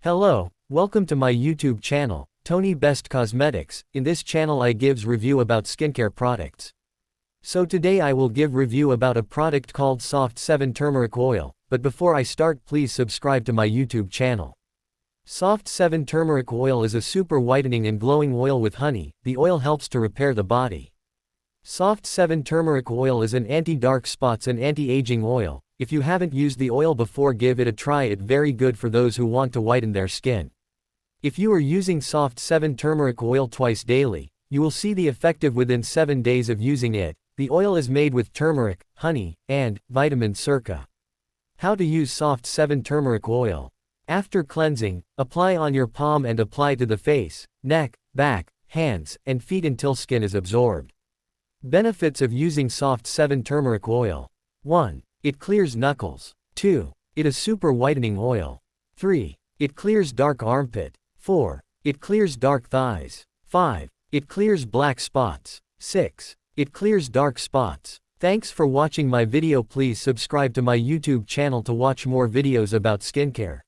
Hello, welcome to my YouTube channel, Tony Best Cosmetics. In this channel I gives review about skincare products. So today I will give review about a product called Soft 7 Turmeric Oil, but before I start please subscribe to my YouTube channel. Soft 7 Turmeric Oil is a super whitening and glowing oil with honey. The oil helps to repair the body. Soft 7 Turmeric Oil is an anti-dark spots and anti-aging oil. If you haven't used the oil before, give it a try. It's very good for those who want to whiten their skin. If you are using Soft 7 Turmeric Oil twice daily, you will see the effective within 7 days of using it. The oil is made with turmeric, honey, and vitamin circa. How to use Soft 7 Turmeric Oil. After cleansing, apply on your palm and apply to the face, neck, back, hands, and feet until skin is absorbed. Benefits of using Soft 7 Turmeric Oil. 1. It clears knuckles. 2. It is super whitening oil. 3. It clears dark armpit. 4. It clears dark thighs. 5. It clears black spots. 6. It clears dark spots. Thanks for watching my video. Please subscribe to my YouTube channel to watch more videos about skincare.